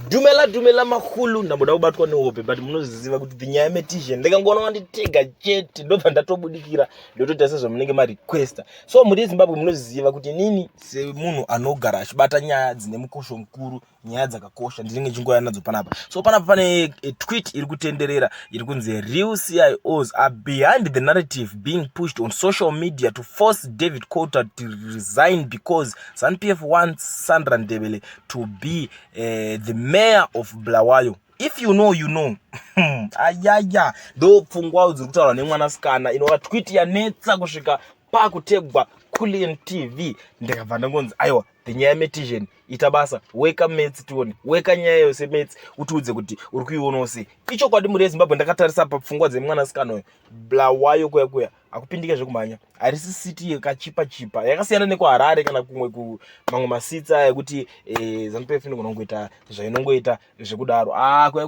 Dumela mahulu ndamuda kubatwa nehope but munoziziva kuti nyaya metizhen ndikangona wanditega chete ndobva ndatobudikira ndotoita sezvo munenge marequesta. So muri Zimbabwe munoziziva kuti nini semunhu anogara achibata nyaya dzine mukosho mukuru, nyaya dzakakosha ndinenge chingoya nadzo panapa. So panapa pane tweet iri kutenderera iri kunzi real CIOs are behind the narrative being pushed on social media to force David Coulter to resign because ZANU-PF wants Sandra Ndebele to be the mayor of Bulawayo. If you know, you know. Ayaya. Do pfungwa dziri kutaura nemwanasikana inova tweet yanetsa kusvika pakutegwa Kulian TV. Ndikabva ndangonzi aiwa nyaya metizhen ita basa weka mates tione weka nyaya yose mates utiudze kuti uri kuiona sei. Icho kwadi muri Zimbabwe ndakatarisa papfungwa dzemwanasikana uyu Bulawayo kuya akupindike zvekumhanya arisi city yakachipa yakasiyana nekuHarare kana kumwe kumamwe masitsa ekuti ZANU-PF inogona kungoita zvainongoita zvekudaro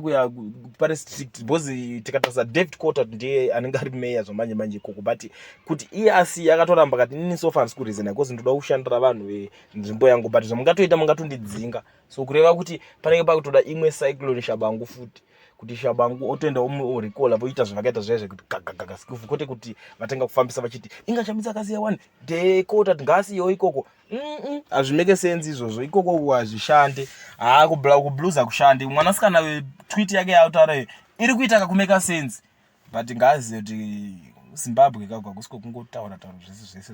kuya pari strict because tikatarisa David Coulter ndiye anenge ari mayor zvamanje ikoko but kuti iye asi akatoramba kati nini sofans kurizena because ndoda kushandira vanhu nzvimbo yangu but zvamungatoita mungatondidzinga. So kureva kuti panenge pakutoda imwe cyclone Shabangu futi kuti Shabangu otoenda recall voita zvavakaita zvaizvo kuti gagaga skifu kote kuti vatenga kufambisa vachiti ingachambisa akasiya 1 day Coulter ngasiyo ikoko azvimeke sense izvozvo ikoko azvishande kubluza kushande. Mwanasikana tweet yake yautaura iri kuita kakumeka sense but ngazi kuti Zimbabwe kagwa kusiko kungotaura zvese